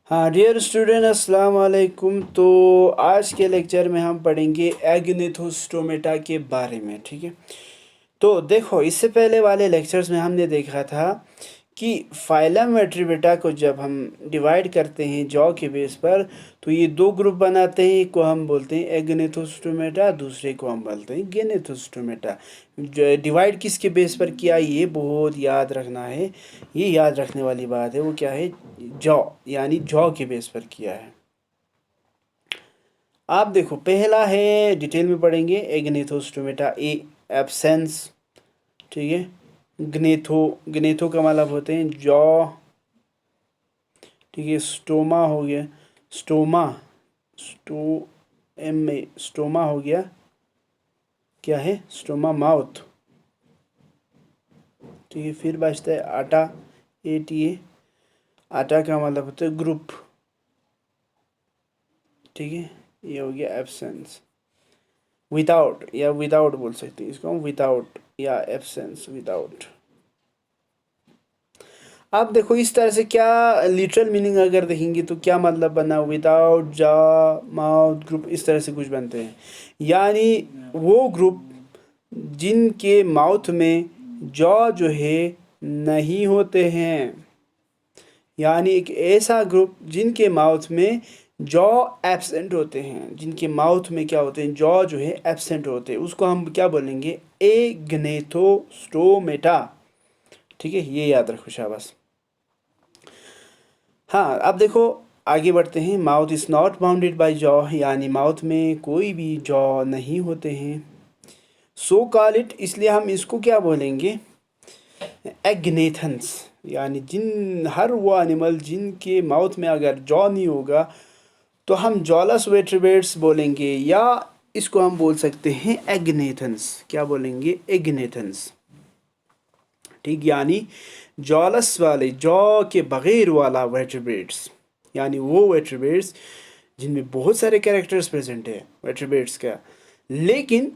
हाँ dear student, अस्सलाम वालेकुम। तो आज के लेक्चर में हम पढ़ेंगे एगनेथोस्टोमेटा के बारे में। ठीक है, तो देखो, इससे पहले वाले लेक्चर्स में हमने देखा था कि फाइलम एट्रीबिटा को जब हम डिवाइड करते हैं जॉ के बेस पर, तो ये दो ग्रुप बनाते हैं। एक को हम बोलते हैं एगनेथोस्टोमेटा, दूसरे को हम बोलते हैं गेनेथोस्टोमेटा। जो डिवाइड किसके बेस पर किया, ये बहुत याद रखना है। ये याद रखने वाली बात है। वो क्या है? जॉ, यानी जॉ के बेस पर किया है। आप देखो, पहला है, डिटेल में पढ़ेंगे, एगनेथोस्टोमेटा ए एब्सेंस। ठीक है, ग्नेथो, ग्नेथो का मतलब होते हैं जॉ। ठीक है, स्टोमा हो गया, stoma, stoma, stoma हो गया, क्या है? Stoma mouth. ठीक है, फिर बचता है आटा, ए टी ए। आटा का मतलब होता है ग्रुप। ठीक है, ये हो गया एब्सेंस। विदाउट या विदाउट बोल सकते हैं इसको हम, विदाउट या एब्सेंस, विदाउट। आप देखो, इस तरह से क्या लिटरल मीनिंग अगर देखेंगे तो क्या मतलब बना, विदाउट जा माउथ ग्रुप, इस तरह से कुछ बनते हैं। यानी वो ग्रुप जिनके माउथ में जॉ जो है नहीं होते हैं। यानी एक ऐसा ग्रुप जिनके माउथ में जॉ एब्सेंट होते हैं, जिनके माउथ में क्या होते हैं, जॉ जो है एब्सेंट होते हैं, उसको हम क्या बोलेंगे? एग्नेथोस्टोमेटा। ठीक है, ये याद रखो, शाबाश। हाँ, अब देखो, आगे बढ़ते हैं। Mouth is not bounded by jaw, यानी माउथ में कोई भी जॉ नहीं होते हैं। सो कॉल इट, इसलिए हम इसको क्या बोलेंगे? एग्नेथन्स। यानी जिन हर वो एनिमल जिनके माउथ में अगर जॉ नहीं होगा तो हम जॉलस वेट्रिबेट्स बोलेंगे, या इसको हम बोल सकते हैं एग्नेथन्स। क्या बोलेंगे? एग्नेथन्स। ठीक, यानी जॉलस वाले, जॉ के बगैर वाला वेट्रिबेट्स, यानी वो वेट्रिबेट्स जिनमें बहुत सारे कैरेक्टर्स प्रेजेंट है वेट्रिबेट्स का, लेकिन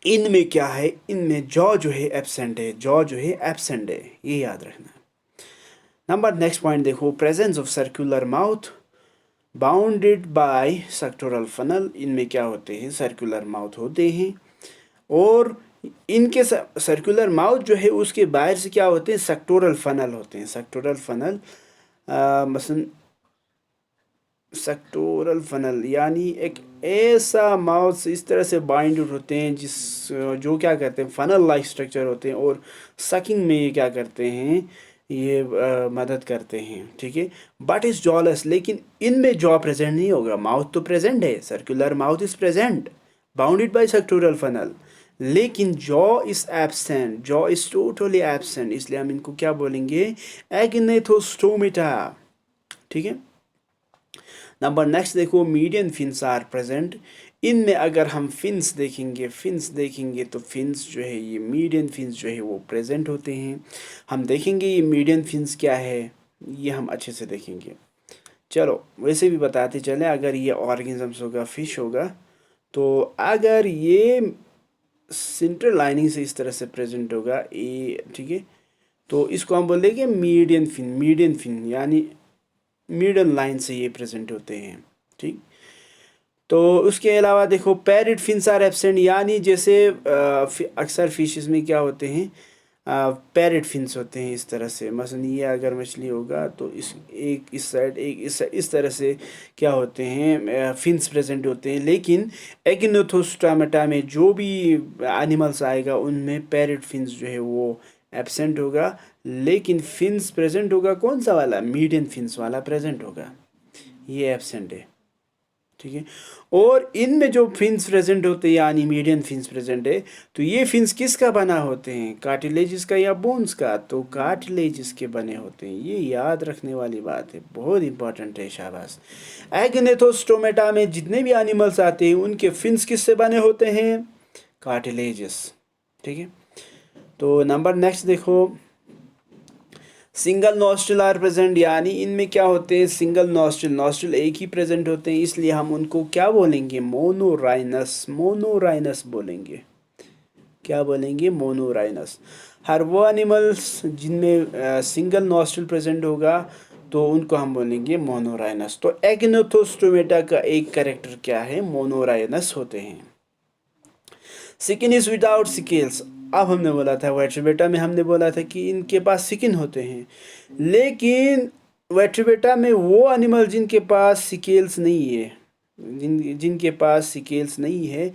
इनमें क्या है, इनमें जॉ जो है एब्सेंट है, जॉ जो है एब्सेंट है, ये याद रखना। नंबर नेक्स्ट पॉइंट देखो, presence of circular mouth bounded by suctorial funnel. इनमें क्या होते हैं? सर्कुलर माउथ होते हैं, और इनके सर्कुलर माउथ जो है उसके बाहर से क्या होते हैं? सेक्टोरल फनल होते हैं। सेक्टोरल फनल, मसलन सेक्टोरल फनल यानी एक ऐसा माउथ इस तरह से बाइंड होते हैं जिस जो क्या करते हैं, फनल लाइक स्ट्रक्चर होते हैं, और सकिंग में ये क्या करते हैं, ये मदद करते हैं। ठीक है, बट इज जॉलेस, लेकिन इनमें जॉ प्रेजेंट नहीं होगा। माउथ तो प्रेजेंट है, circular mouth is present, bounded by suctorial funnel, लेकिन jaw is absent, jaw is totally absent, इसलिए हम इनको क्या बोलेंगे? एग्नेथोस्टोमेटा। ठीक है, नंबर नेक्स्ट देखो, मीडियन फिन्स आर प्रेजेंट। इनमें अगर हम फिन्स देखेंगे तो फिन्स जो है, ये मीडियन फिन्स जो है वो प्रेजेंट होते हैं। हम देखेंगे ये मीडियन फिन्स क्या है, ये हम अच्छे से देखेंगे। चलो, वैसे भी बताते चले, अगर ये ऑर्गेनिजम्स होगा, फिश होगा, तो अगर ये सेंट्रल लाइनिंग से इस तरह से प्रेजेंट होगा ये, ठीक है, तो इसको हम बोलेंगे मीडियन फिन। मीडियन फिन यानी मिडल लाइन से ये प्रेजेंट होते हैं। ठीक, तो उसके अलावा देखो, पैरेट फिन्स आर एब्सेंट, यानी जैसे अक्सर फिशेस में क्या होते हैं, पैरेट फिन्स होते हैं इस तरह से। मसलन ये अगर मछली होगा तो इस साइड, एक इस तरह से क्या होते हैं, फिन्स प्रेजेंट होते हैं। लेकिन एगिनोथोस्टोमेटा में जो भी एनिमल्स आएगा उनमें पैरेट फिन्स जो है वो एब्सेंट होगा, लेकिन फिन्स प्रेजेंट होगा कौन सा वाला? मीडियन फिन्स वाला प्रेजेंट होगा, ये एब्सेंट है। ठीक है, और इनमें जो फिन्स प्रेजेंट होते हैं यानी मीडियन फिन्स प्रेजेंट है, तो ये फिन्स किसका बना होते हैं? कार्टिलेजिस का या बोन्स का? तो कार्टिलेजिस के बने होते हैं। ये याद रखने वाली बात है, बहुत इंपॉर्टेंट है, शाबाश। एग्नेथोस्टोमेटा में जितने भी एनिमल्स आते हैं उनके फिन्स किससे बने होते हैं? कार्टिलेजिस। ठीक है, तो नंबर नेक्स्ट देखो, सिंगल नॉस्ट्रिल आर प्रेजेंट, यानी इनमें क्या होते हैं? सिंगल नॉस्ट्रिल, नॉस्ट्रिल एक ही प्रेजेंट होते हैं, इसलिए हम उनको क्या बोलेंगे? मोनोराइनस। मोनोराइनस बोलेंगे। क्या बोलेंगे? मोनोराइनस। हर वो एनिमल्स जिनमें सिंगल नॉस्ट्रिल प्रेजेंट होगा तो उनको हम बोलेंगे मोनोराइनस। तो एग्नेथोस्टोमेटा का एक कैरेक्टर क्या है, मोनोराइनस होते हैं। Skin is without scales. अब हमने बोला था वर्टेब्रेटा में, हमने बोला था कि इनके पास स्किन होते हैं, लेकिन वर्टेब्रेटा में वो एनिमल जिनके पास सिकेल्स नहीं है, जिनके पास सिकेल्स नहीं है,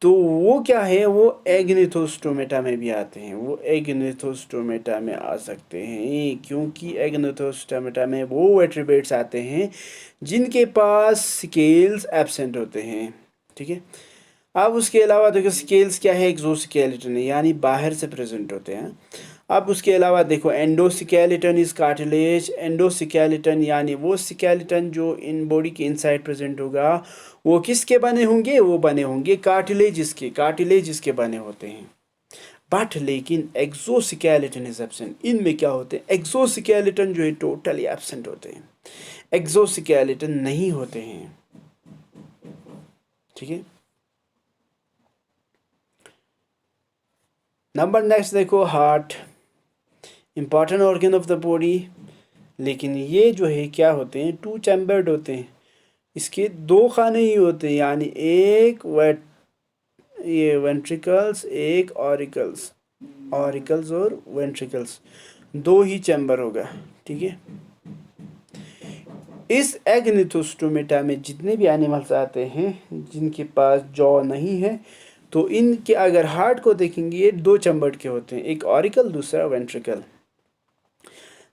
तो वो क्या है, वो एग्नेथोस्टोमेटा में भी आते हैं, वो एग्नेथोस्टोमेटा में आ सकते हैं, क्योंकि एग्नेथोस्टोमेटा में वो वर्टेब्रेट्स आते हैं जिनके पास स्केल्स एब्सेंट होते हैं। ठीक है। अब उसके अलावा देखो स्केल्स क्या है, एक्सोस्केलेटन है, यानी बाहर से प्रेजेंट होते हैं। अब उसके अलावा देखो एंडोस्केलेटन इज कार्टिलेज। एंडोस्केलेटन यानी वो स्केलेटन जो इन बॉडी के इनसाइड प्रेजेंट होगा, वो किसके बने होंगे, वो बने होंगे कार्टिलेज के, कार्टिलेज के बने होते हैं। बट लेकिन एक्सोस्केलेटन इज एब्सेंट। इनमें क्या होते हैं, एक्सोस्केलेटन जो है टोटली एब्सेंट होते हैं, एक्सोस्केलेटन नहीं होते हैं। ठीक है। नंबर नेक्स्ट देखो heart, important organ of the body, लेकिन ये जो है क्या होते हैं, टू चैम्बर्ड होते हैं, इसके दो खाने ही होते हैं, यानी एक ये वेंट्रिकल्स, एक ऑरिकल्स, ऑरिकल्स और वेंट्रिकल्स, दो ही चैम्बर होगा। ठीक है। इस एग्नेथोस्टोमेटा में जितने भी एनिमल्स आते हैं जिनके पास जॉ नहीं है, तो इनके अगर हार्ट को देखेंगे, ये दो चैम्बर्ड के होते हैं, एक ऑरिकल दूसरा ventricle.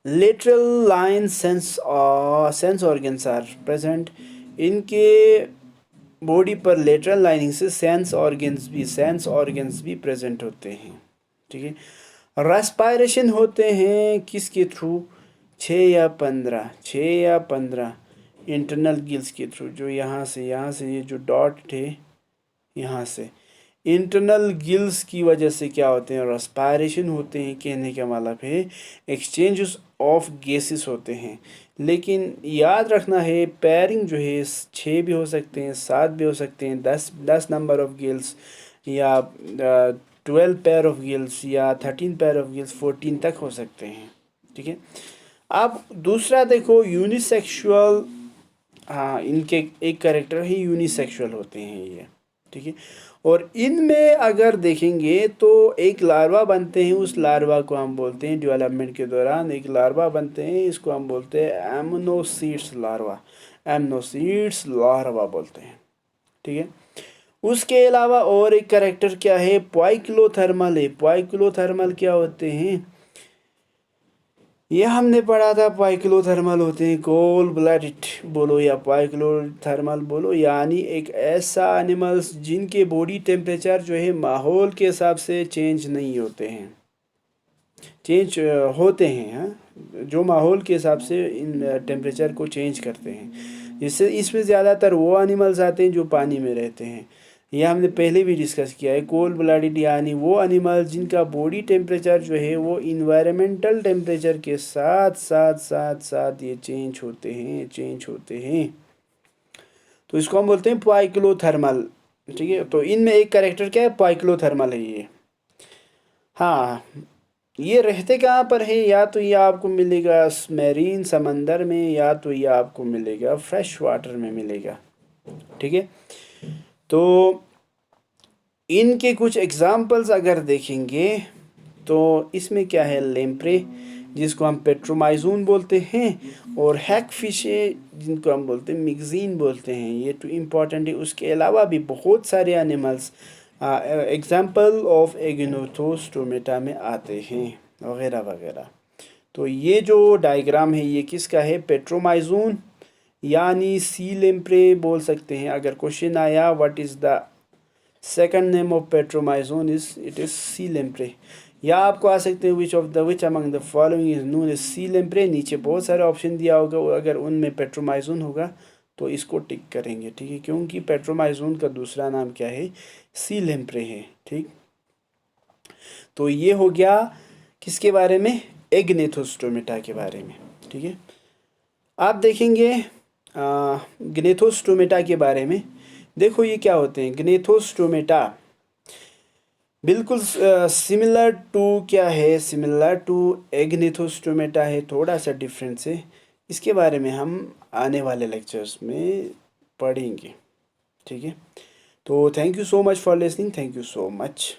Lateral line sense organs are present. इनके बॉडी पर लेटरल लाइनिंग से सेंस ऑर्गन्स भी प्रेजेंट होते हैं। ठीक है। रेस्पायरेशन होते हैं किसके थ्रू, 6 या 15 इंटरनल गिल्स के थ्रू, जो यहाँ से ये जो डॉट थे यहाँ से इंटरनल गिल्स की वजह से क्या होते हैं, रेस्पायरेशन होते हैं। कहने का मतलब है एक्सचेंज ऑफ गैसेस होते हैं। लेकिन याद रखना है पेयरिंग जो है 6 भी हो सकते हैं, 7 भी हो सकते हैं, 10 नंबर ऑफ गिल्स, या 12 पेयर ऑफ गिल्स, या 13 पेयर ऑफ गिल्स, 14 तक हो सकते हैं। ठीक है। अब दूसरा देखो यूनिसेक्सुअल, हाँ इनके एक कैरेक्टर है, यूनिसेक्सुअल होते हैं ये। ठीक है। और इनमें अगर देखेंगे तो एक लार्वा बनते हैं, उस लार्वा को हम बोलते हैं, डेवलपमेंट के दौरान एक लार्वा बनते हैं, इसको हम बोलते हैं एमनोसीड्स लार्वा, एमनोसीड्स लार्वा बोलते हैं। ठीक है। उसके अलावा और एक कैरेक्टर क्या है, पॉइक्लोथर्मल है। पॉइक्लोथर्मल क्या होते हैं, ये हमने पढ़ा था, पॉइक्लोथर्मल होते हैं कोल्ड ब्लडेड बोलो या पॉइक्लोथर्मल बोलो, यानी एक ऐसा एनिमल्स जिनके बॉडी टेम्परेचर जो है माहौल के हिसाब से चेंज नहीं होते हैं, चेंज होते हैं, हाँ, जो माहौल के हिसाब से इन टेम्परेचर को चेंज करते हैं। इससे इसमें ज़्यादातर वो एनिमल्स आते हैं जो पानी में रहते हैं। यह हमने पहले भी डिस्कस किया है। कोल्ड ब्लडेड यानी वो एनिमल जिनका बॉडी टेम्परेचर जो है वो इन्वायरमेंटल टेम्परेचर के साथ साथ साथ साथ ये चेंज होते हैं। तो इसको हम बोलते हैं पॉइक्लोथर्मल। ठीक है। तो इनमें एक कैरेक्टर क्या है, पॉइक्लोथर्मल है ये। हाँ, ये रहते कहाँ पर है, या तो ये आपको मिलेगा मैरीन समंदर में, या तो ये आपको मिलेगा फ्रेश वाटर में मिलेगा। ठीक है। तो इनके कुछ एग्जाम्पल्स अगर देखेंगे तो इसमें क्या है, लेम्प्रे जिसको हम पेट्रोमाइजून बोलते हैं, और हैकफिश जिनको हम बोलते हैं मिक्जीन बोलते हैं। ये तो इम्पॉर्टेंट है। उसके अलावा भी बहुत सारे एनिमल्स एग्जाम्पल ऑफ एग्नेथोस्टोमेटा में आते हैं वगैरह वगैरह। तो ये जो डायग्राम है ये किसका है, पेट्रोमाइजून यानी सी लेम्प्रे बोल सकते हैं। अगर क्वेश्चन आया what is the second name of petromyzon it is sea lamprey, या आपको आ सकते हैं which among the following is known as sea lamprey. नीचे बहुत सारे ऑप्शन दिया होगा, अगर उनमें पेट्रोमाइजोन होगा तो इसको टिक करेंगे। ठीक है। क्योंकि पेट्रोमाइजोन का दूसरा नाम क्या है, सी लेम्प्रे है। ठीक। तो ये हो गया किसके बारे में, एग्नेथोस्टोमेटा के बारे में। ठीक है। आप देखेंगे ग्नेथोस्टोमेटा के बारे में। देखो ये क्या होते हैं, ग्नेथोस्टोमेटा बिल्कुल सिमिलर टू क्या है, सिमिलर टू एग्नेथोस्टोमेटा है, थोड़ा सा डिफरेंस है। इसके बारे में हम आने वाले लेक्चर्स में पढ़ेंगे। ठीक है, तो thank you so much for listening, thank you so much.